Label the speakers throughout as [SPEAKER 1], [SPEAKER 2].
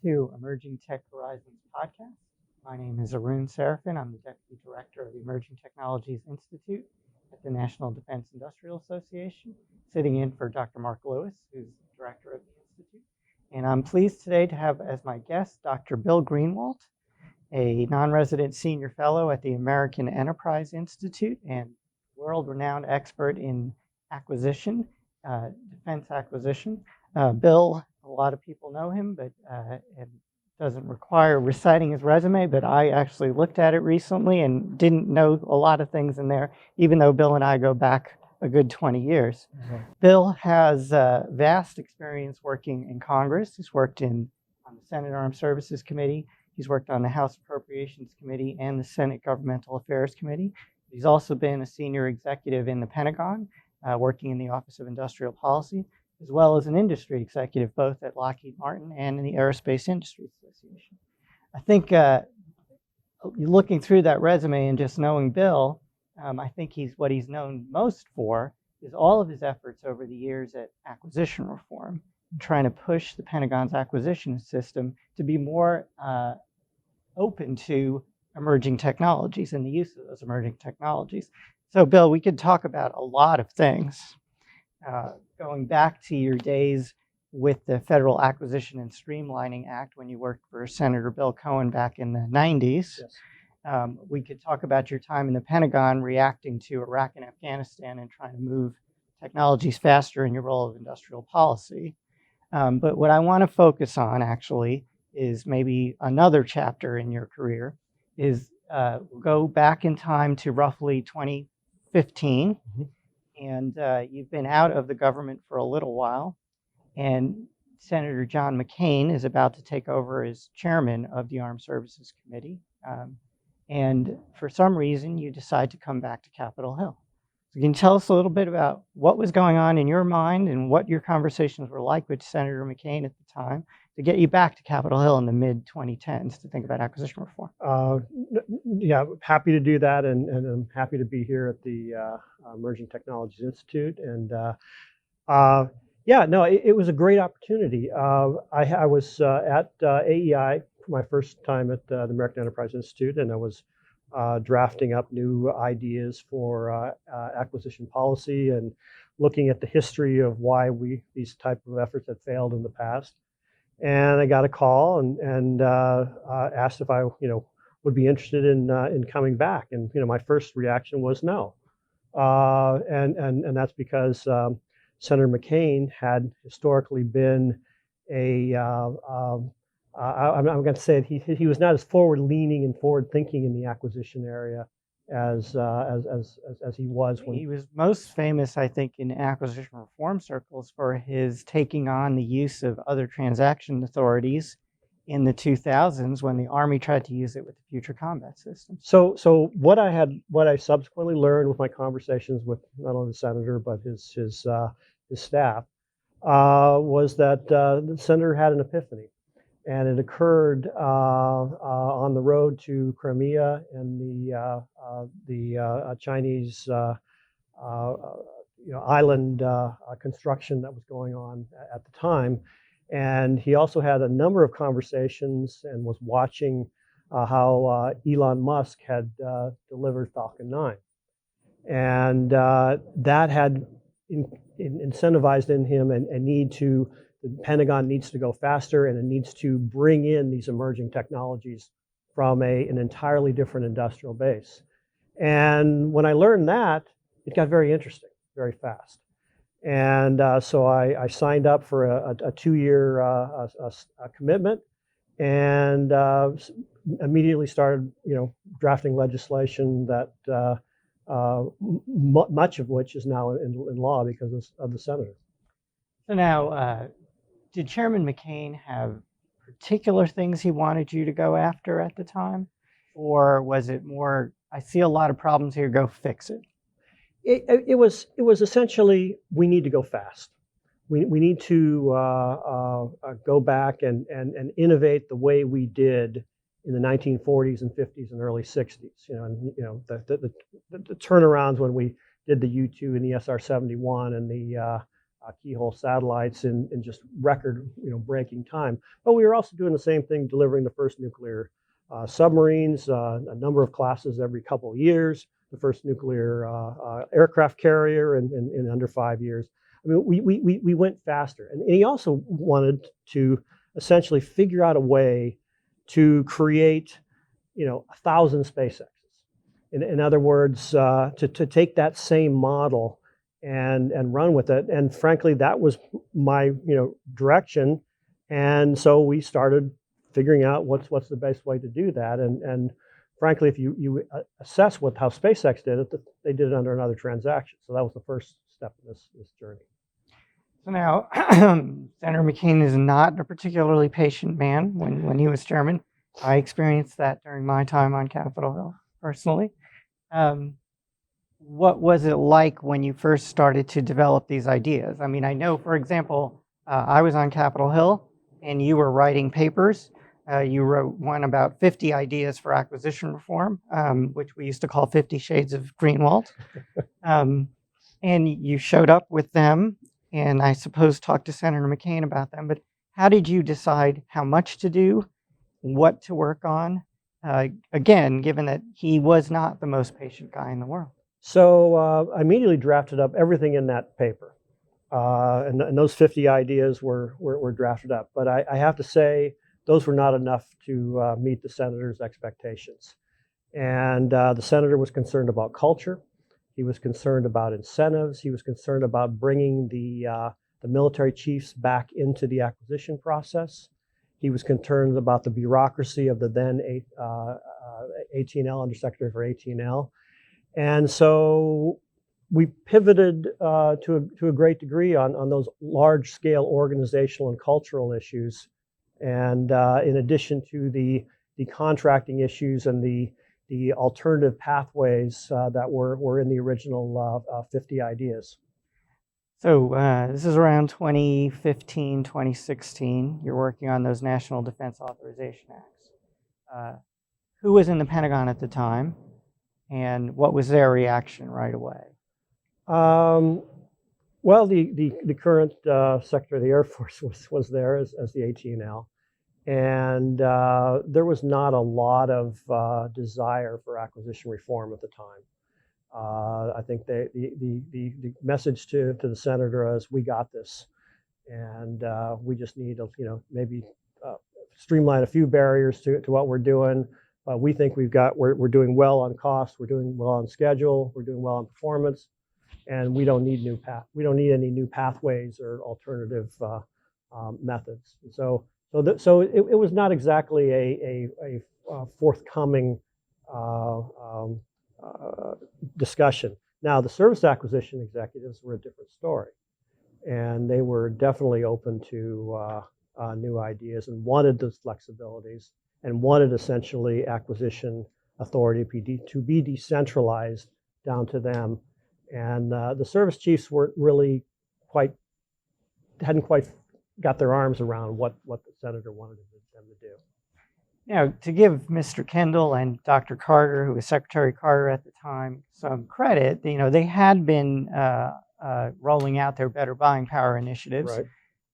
[SPEAKER 1] to Emerging Tech Horizons podcast. My name is Arun Seraphin. I'm the Deputy Director of the Emerging Technologies Institute at the National Defense Industrial Association, sitting in for Dr. Mark Lewis, who's Director of the Institute. And I'm pleased today to have as my guest Dr. Bill Greenwalt, a non-resident senior fellow at the American Enterprise Institute and world-renowned expert in acquisition, defense acquisition. Bill, a lot of people know him, but it doesn't require reciting his resume, but I actually looked at it recently and didn't know a lot of things in there, even though Bill and I go back a good 20 years. Mm-hmm. Bill has vast experience working in Congress. He's worked on the Senate Armed Services Committee. He's worked on the House Appropriations Committee and the Senate Governmental Affairs Committee. He's also been a senior executive in the Pentagon, working in the Office of Industrial Policy, as well as an industry executive, both at Lockheed Martin and in the Aerospace Industry Association. I think looking through that resume and just knowing Bill, I think what he's known most for is all of his efforts over the years at acquisition reform, trying to push the Pentagon's acquisition system to be more open to emerging technologies and the use of those emerging technologies. So, Bill, we could talk about a lot of things. Going back to your days with the Federal Acquisition and Streamlining Act when you worked for Senator Bill Cohen back in the 90s. Yes. We could talk about your time in the Pentagon reacting to Iraq and Afghanistan and trying to move technologies faster in your role of industrial policy. But what I want to focus on actually is maybe another chapter in your career is go back in time to roughly 2015. Mm-hmm. And you've been out of the government for a little while, and Senator John McCain is about to take over as chairman of the Armed Services Committee. And for some reason, you decide to come back to Capitol Hill. So can you tell us a little bit about what was going on in your mind and what your conversations were like with Senator McCain at the time to get you back to Capitol Hill in the mid-2010s to think about acquisition reform?
[SPEAKER 2] Yeah, happy to do that, and I'm happy to be here at the Emerging Technologies Institute. And it was a great opportunity. I was at AEI for my first time at the American Enterprise Institute, and I was drafting up new ideas for acquisition policy and looking at the history of why these type of efforts had failed in the past. And I got a call and asked if I would be interested in coming back. And my first reaction was no. And that's because Senator McCain had historically been I'm going to say it, he was not as forward-leaning and forward-thinking in the acquisition area as he was when
[SPEAKER 1] he was most famous, I think, in acquisition reform circles for his taking on the use of other transaction authorities in the 2000s when the Army tried to use it with the Future Combat System.
[SPEAKER 2] So what I subsequently learned with my conversations with not only the senator but his staff was that the senator had an epiphany. And it occurred on the road to Crimea and the Chinese island construction that was going on at the time. And he also had a number of conversations and was watching how Elon Musk had delivered Falcon 9. And that had incentivized in him a need to. The Pentagon needs to go faster, and it needs to bring in these emerging technologies from an entirely different industrial base. And when I learned that, it got very interesting, very fast. And so I signed up for a 2-year commitment, and immediately started, drafting legislation that much of which is now in law because of the senator.
[SPEAKER 1] So now. Did Chairman McCain have particular things he wanted you to go after at the time? Or was it more, I see a lot of problems here, go fix it?
[SPEAKER 2] It was essentially, we need to go fast. We need to go back and innovate the way we did in the 1940s and 50s and early 60s. The turnarounds when we did the U-2 and the SR-71 and the keyhole satellites in just record, breaking time. But we were also doing the same thing, delivering the first nuclear submarines, a number of classes every couple of years, the first nuclear aircraft carrier in under 5 years. I mean, we went faster. And he also wanted to essentially figure out a way to create, 1,000 SpaceXs. In other words, to take that same model and run with it. And frankly, that was my direction. And so we started figuring out what's the best way to do that. And frankly, if you assess how SpaceX did it, they did it under another transaction. So that was the first step in this journey.
[SPEAKER 1] So now, Senator McCain is not a particularly patient man when he was chairman. I experienced that during my time on Capitol Hill personally. What was it like when you first started to develop these ideas? I mean, I know, for example, I was on Capitol Hill and you were writing papers. You wrote one about 50 ideas for acquisition reform, which we used to call 50 Shades of Greenwalt. And you showed up with them and I suppose talked to Senator McCain about them. But how did you decide how much to do, what to work on? Again, given that he was not the most patient guy in the world.
[SPEAKER 2] So I immediately drafted up everything in that paper. And those 50 ideas were drafted up. But I have to say, those were not enough to meet the senator's expectations. And the senator was concerned about culture. He was concerned about incentives. He was concerned about bringing the military chiefs back into the acquisition process. He was concerned about the bureaucracy of the then AT&L, Undersecretary for AT&L. And so we pivoted to a great degree on those large-scale organizational and cultural issues. And in addition to the contracting issues and the alternative pathways that were in the original 50 ideas.
[SPEAKER 1] So this is around 2015, 2016. You're working on those National Defense Authorization Acts. Who was in the Pentagon at the time, and what was their reaction right away?
[SPEAKER 2] Well, the current Secretary of the Air Force was there as the AT&L, and there was not a lot of desire for acquisition reform at the time. I think the message to the senator is, we got this, and we just need to maybe streamline a few barriers to what we're doing. We think we're doing well on cost, we're doing well on schedule, we're doing well on performance, and we don't need any new pathways or alternative methods. And so it was not exactly a forthcoming discussion. Now, the service acquisition executives were a different story, and they were definitely open to new ideas and wanted those flexibilities and wanted essentially acquisition authority to be decentralized down to them. And the service chiefs weren't really hadn't quite got their arms around what the senator wanted them to do.
[SPEAKER 1] Now, to give Mr. Kendall and Dr. Carter, who was Secretary Carter at the time, some credit, they had been rolling out their better buying power initiatives.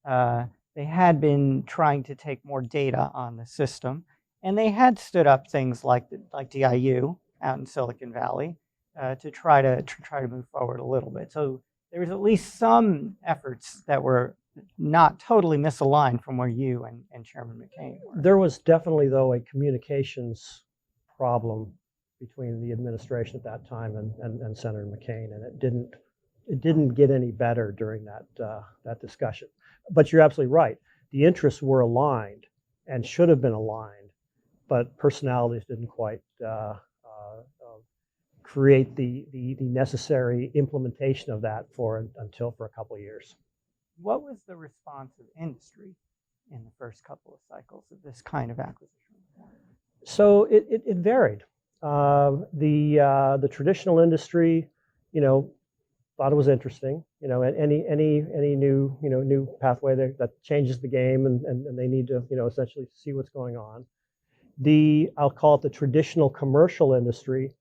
[SPEAKER 2] Right.
[SPEAKER 1] They had been trying to take more data on the system, and they had stood up things like DIU out in Silicon Valley to try to move forward a little bit. So there was at least some efforts that were not totally misaligned from where you and Chairman McCain were.
[SPEAKER 2] There was definitely, though, a communications problem between the administration at that time and Senator McCain, and it didn't get any better during that discussion. But you're absolutely right. The interests were aligned and should have been aligned, but personalities didn't quite create the necessary implementation of that until for a couple of years.
[SPEAKER 1] What was the response of industry in the first couple of cycles of this kind of acquisition?
[SPEAKER 2] So it varied. The traditional industry, thought it was interesting. Any new pathway that changes the game, and they need to essentially see what's going on. I'll call it the traditional commercial industry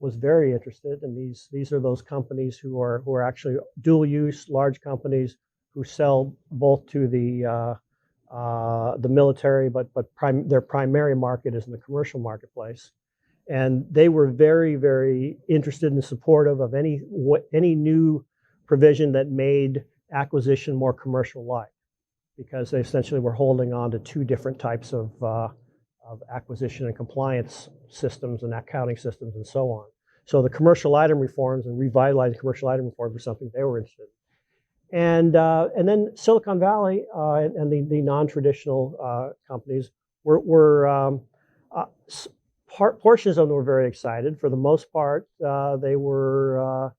[SPEAKER 2] was very interested, and these are those companies who are actually dual use, large companies who sell both to the military, but their primary market is in the commercial marketplace. And they were very, very interested and supportive of any new provision that made acquisition more commercial-like, because they essentially were holding on to two different types of acquisition and compliance systems and accounting systems and so on. So the commercial item reforms and revitalizing commercial item reforms were something they were interested in. And then Silicon Valley and the non-traditional companies portions of them were very excited. For the most part, they were,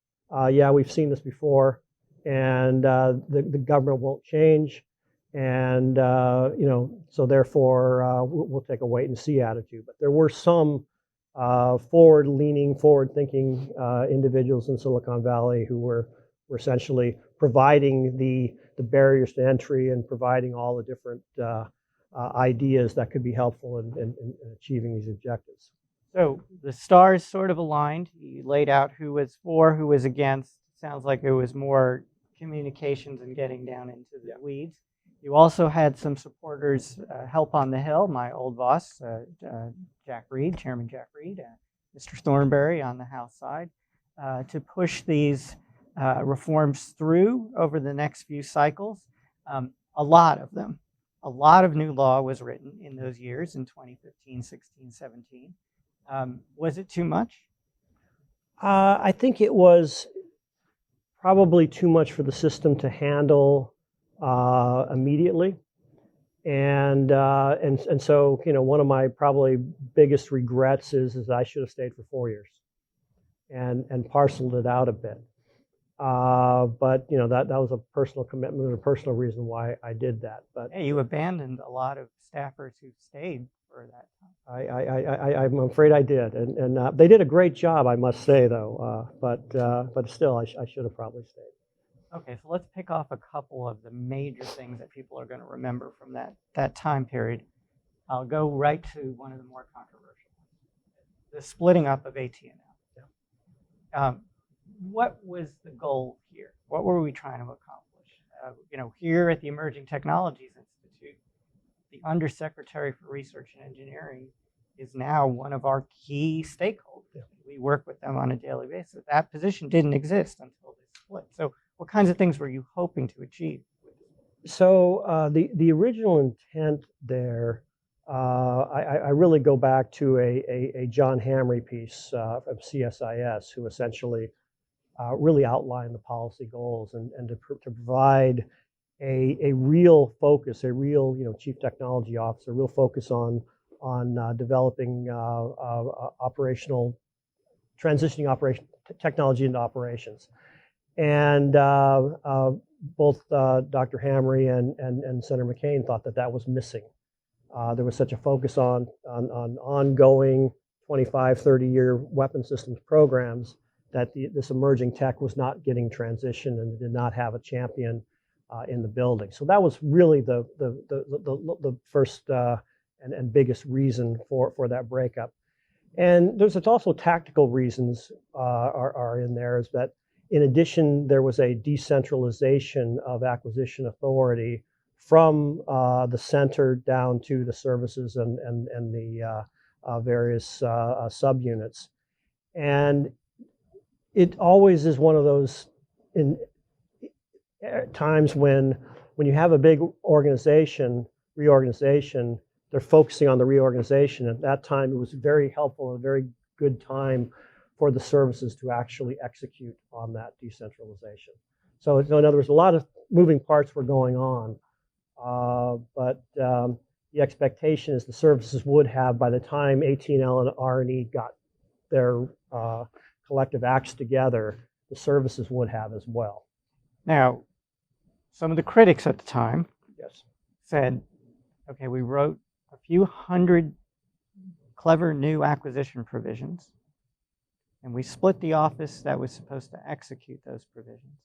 [SPEAKER 2] yeah, we've seen this before, and the government won't change, and so therefore we'll take a wait and see attitude. But there were some forward-leaning, forward-thinking individuals in Silicon Valley who were essentially providing the barriers to entry and providing all the different ideas that could be helpful in achieving these objectives.
[SPEAKER 1] So the stars sort of aligned. You laid out who was for, who was against. Sounds like it was more communications and getting down into the weeds. You also had some supporters help on the Hill, my old boss, Jack Reed, Chairman Jack Reed, Mr. Thornberry on the House side, to push these reforms through over the next few cycles. A lot of them. A lot of new law was written in those years, in 2015, 16, 17. Was it too much?
[SPEAKER 2] I think it was probably too much for the system to handle immediately. And so, one of my probably biggest regrets is I should have stayed for 4 years and parceled it out a bit. But that was a personal commitment and a personal reason why I did that. But
[SPEAKER 1] hey, you abandoned a lot of staffers who stayed for that time.
[SPEAKER 2] I'm afraid I did, and they did a great job, I must say, though. But still, I should have probably stayed.
[SPEAKER 1] Okay, so let's pick off a couple of the major things that people are going to remember from that time period. I'll go right to one of the more controversial ones, the splitting up of AT&L. Yeah. What was the goal here? What were we trying to accomplish? Here at the Emerging Technologies Institute, the Undersecretary for Research and Engineering is now one of our key stakeholders. Yeah. We work with them on a daily basis. That position didn't exist until this split. So what kinds of things were you hoping to achieve?
[SPEAKER 2] So the original intent there, I really go back to a John Hamre piece from CSIS, who essentially really outlined the policy goals and to provide a real focus, a real chief technology officer, a real focus on developing transitioning technology into operations. And both Dr. Hamre and Senator McCain thought that was missing. There was such a focus on ongoing 25, 30-year weapon systems programs that this emerging tech was not getting transitioned and did not have a champion in the building. So that was really the first and biggest reason for that breakup. And there's also tactical reasons are in there, is that in addition, there was a decentralization of acquisition authority from the center down to the services and the various subunits. And it always is one of those times when you have a big reorganization, they're focusing on the reorganization. At that time, it was very helpful and a very good time for the services to actually execute on that decentralization. So in other words, a lot of moving parts were going on, but the expectation is the services would have, by the time AT&L and R&E got their collective acts together, the services would have as well.
[SPEAKER 1] Now, some of the critics at the time said, okay, we wrote a few hundred clever new acquisition provisions, and we split the office that was supposed to execute those provisions.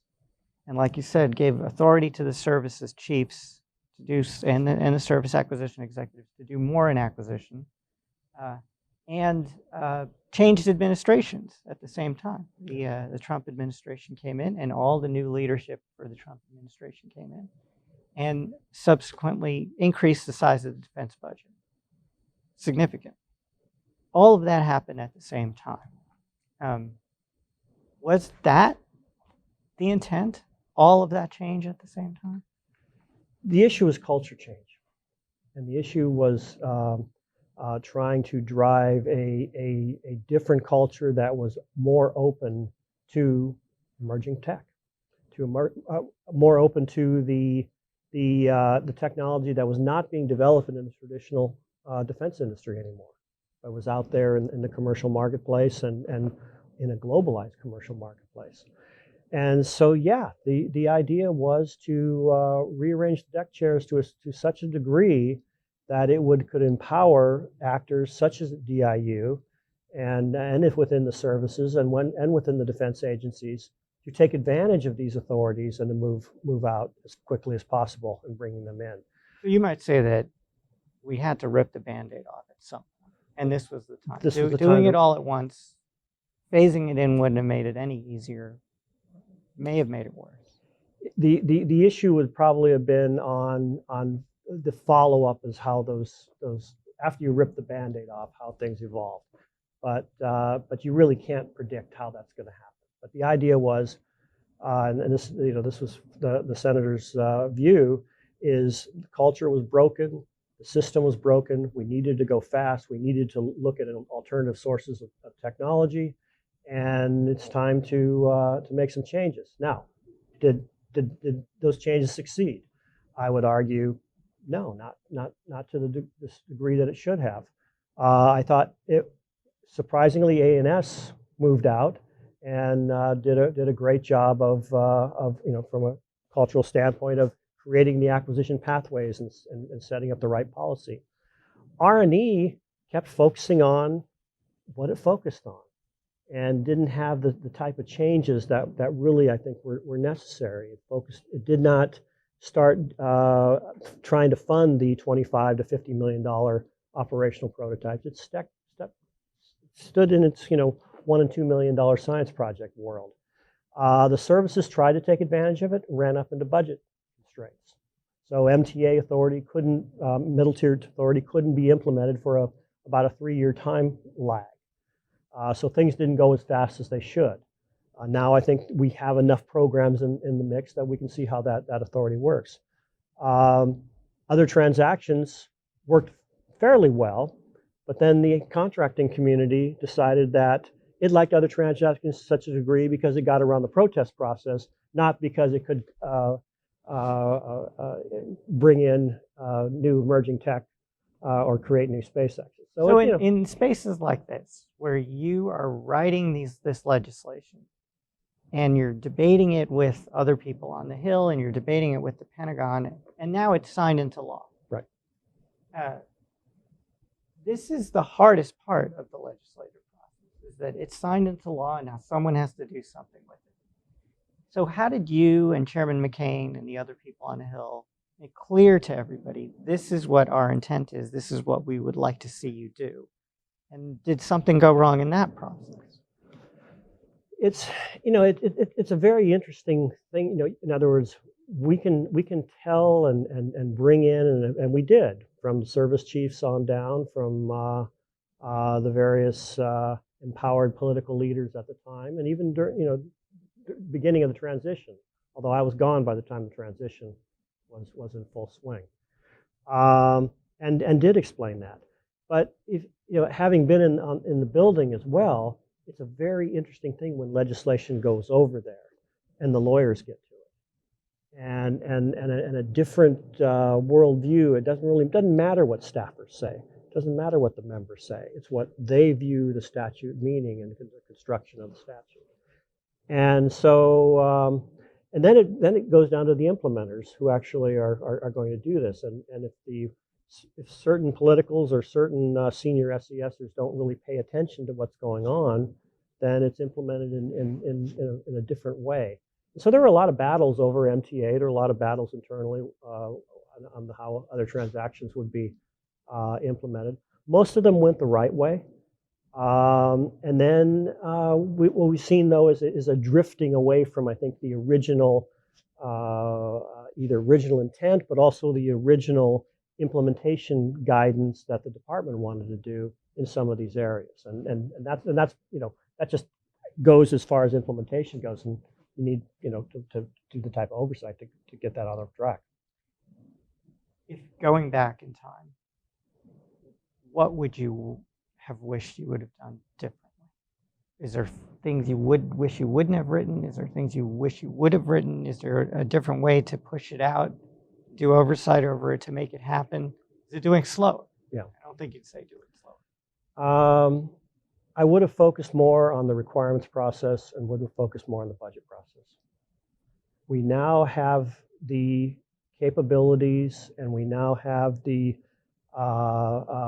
[SPEAKER 1] And like you said, gave authority to the services chiefs to do, and the service acquisition executives to do more in acquisition. and changed administrations at the same time. The Trump administration came in, and all the new leadership for the Trump administration came in, and subsequently increased the size of the defense budget. Significant. All of that happened at the same time. Was that the intent? All of that change at the same time?
[SPEAKER 2] The issue was culture change, and the issue was trying to drive a different culture that was more open to emerging tech, more open to the technology that was not being developed in the traditional defense industry anymore, but was out there in the commercial marketplace and in a globalized commercial marketplace. And so, yeah, the idea was to rearrange the deck chairs to such a degree that it could empower actors such as DIU and if within the services and within the defense agencies to take advantage of these authorities and to move out as quickly as possible and bringing them in.
[SPEAKER 1] So you might say that we had to rip the Band-Aid off at some point, and this was the time. Doing it all at once, phasing it in wouldn't have made it any easier. May have made it worse.
[SPEAKER 2] The issue would probably have been on the follow-up is how those after you rip the Band-Aid off, how things evolve. But you really can't predict how that's going to happen. But the idea was, and this was the senator's view, is the culture was broken, the system was broken. We needed to go fast. We needed to look at alternative sources of technology, and it's time to make some changes. Now, did those changes succeed? I would argue, no, not to the degree that it should have. I thought surprisingly, A&S moved out and did a great job of from a cultural standpoint of creating the acquisition pathways and setting up the right policy. R&E kept focusing on what it focused on and didn't have the type of changes that really I think were necessary. It did not start trying to fund the $25 to $50 million operational prototypes. It stood in its $1 and $2 million science project world. The services tried to take advantage of it and ran up into budget constraints. So MTA authority middle tier authority couldn't be implemented for about a 3-year time lag. So things didn't go as fast as they should. Now I think we have enough programs in the mix that we can see how that authority works. Other transactions worked fairly well, but then the contracting community decided that it liked other transactions to such a degree because it got around the protest process, not because it could bring in new emerging tech or create new space sectors.
[SPEAKER 1] So in spaces like this, where you are writing this legislation, and you're debating it with other people on the Hill, and you're debating it with the Pentagon, and now it's signed into law.
[SPEAKER 2] Right.
[SPEAKER 1] This is the hardest part of the legislative process, is that it's signed into law, and now someone has to do something with it. So how did you and Chairman McCain and the other people on the Hill make clear to everybody, this is what our intent is, this is what we would like to see you do? And did something go wrong in that process?
[SPEAKER 2] It's it's a very interesting thing. In other words, we can tell and bring in, and we did, from the service chiefs on down, from the various empowered political leaders at the time, and even during the beginning of the transition. Although I was gone by the time the transition was in full swing, and did explain that. But if having been in the building as well, it's a very interesting thing when legislation goes over there and the lawyers get to it, and a different worldview. It doesn't matter what staffers say. It doesn't matter what the members say. It's what they view the statute meaning and the construction of the statute. And so, and then it goes down to the implementers who actually are going to do this. And if certain politicals or certain senior SESers don't really pay attention to what's going on, then it's implemented in a different way. And so there were a lot of battles over MTA. There were a lot of battles internally on how other transactions would be implemented. Most of them went the right way. And then what we've seen, though, is a drifting away from, I think, the original, either original intent, but also the original implementation guidance that the department wanted to do in some of these areas. And that's that just goes as far as implementation goes, and you need to do the type of oversight to get that on track.
[SPEAKER 1] If going back in time, what would you have wished you would have done differently? Is there things you wish you wouldn't have written? Is there things you wish you would have written? Is there a different way to push it out, do oversight over it to make it happen? Is it doing slower?
[SPEAKER 2] Yeah.
[SPEAKER 1] I don't think you'd say do it slower.
[SPEAKER 2] I would have focused more on the requirements process and would have focused more on the budget process. We now have the capabilities and we now have the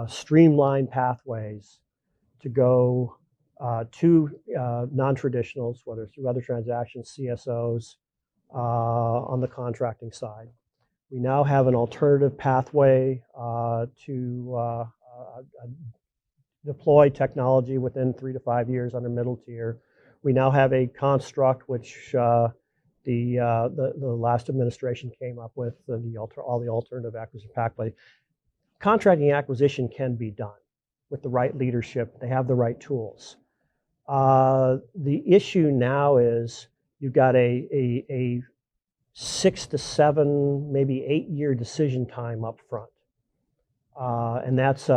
[SPEAKER 2] streamlined pathways to go to non-traditionals, whether it's through other transactions, CSOs, on the contracting side. We now have an alternative pathway to deploy technology within 3 to 5 years under middle tier. We now have a construct which the last administration came up with, all the alternative acquisition pathway. Contracting acquisition can be done with the right leadership. They have the right tools. The issue now is you've got a 6 to 7, maybe 8-year decision time up front, and that's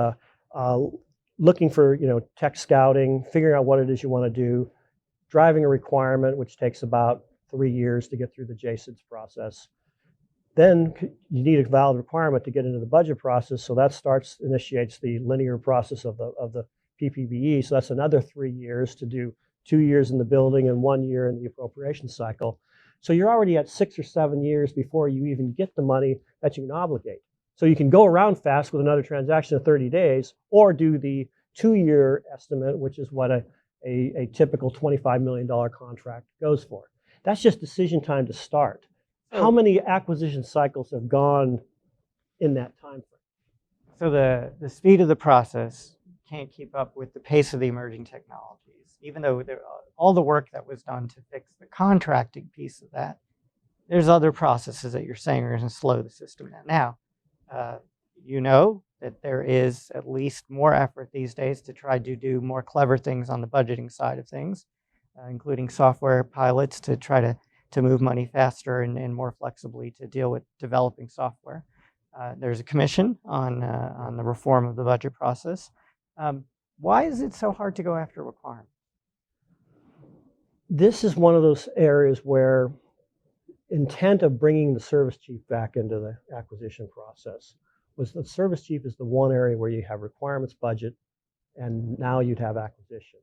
[SPEAKER 2] looking for tech scouting, figuring out what it is you want to do, driving a requirement, which takes about 3 years to get through the JSIDS process. Then you need a valid requirement to get into the budget process, so that initiates the linear process of the PPBE. So that's another 3 years to do 2 years in the building and 1 year in the appropriation cycle. So you're already at 6 or 7 years before you even get the money that you can obligate. So you can go around fast with another transaction of 30 days, or do the 2-year estimate, which is what a typical $25 million contract goes for. That's just decision time to start. How many acquisition cycles have gone in that time frame?
[SPEAKER 1] So the speed of the process can't keep up with the pace of the emerging technologies, even though all the work that was done to fix the contracting piece of that. There's other processes that you're saying are going to slow the system down. Now, you know that there is at least more effort these days to try to do more clever things on the budgeting side of things, including software pilots to try to move money faster and more flexibly to deal with developing software. There's a commission on the reform of the budget process. Why is it so hard to go after requirements?
[SPEAKER 2] This is one of those areas where intent of bringing the service chief back into the acquisition process was the service chief is the one area where you have requirements, budget, and now you'd have acquisition.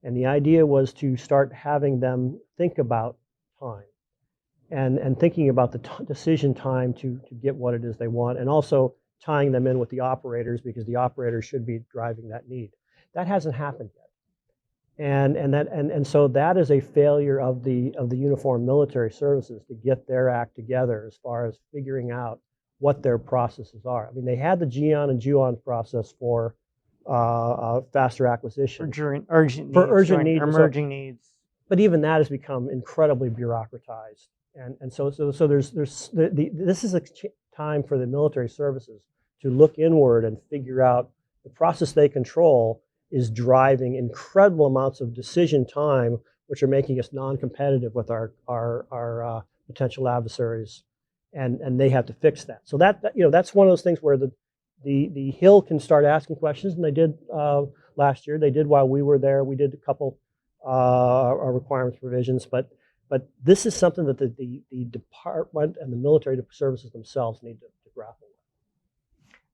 [SPEAKER 2] And the idea was to start having them think about time and thinking about the decision time to get what it is they want, and also tying them in with the operators, because the operators should be driving that need. That hasn't happened yet. And so that is a failure of the uniformed military services to get their act together as far as figuring out what their processes are. I mean, they had the GEON and JUON process for faster acquisition.
[SPEAKER 1] For urgent needs, emerging needs.
[SPEAKER 2] But even that has become incredibly bureaucratized. And so this is a time for the military services to look inward and figure out the process they control is driving incredible amounts of decision time, which are making us non-competitive with our potential adversaries, and they have to fix that. So that's one of those things where the Hill can start asking questions, and they did last year. They did while we were there. We did a couple requirements provisions, but this is something that the department and the military services themselves need to grapple with.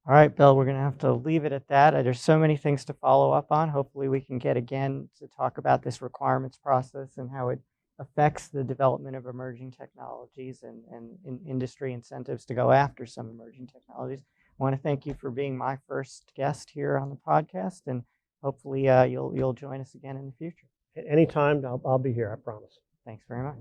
[SPEAKER 1] All right, Bill, we're going to have to leave it at that. There's so many things to follow up on. Hopefully we can get again to talk about this requirements process and how it affects the development of emerging technologies and industry incentives to go after some emerging technologies. I want to thank you for being my first guest here on the podcast, and hopefully you'll join us again in the future.
[SPEAKER 2] Anytime, I'll be here, I promise.
[SPEAKER 1] Thanks very much.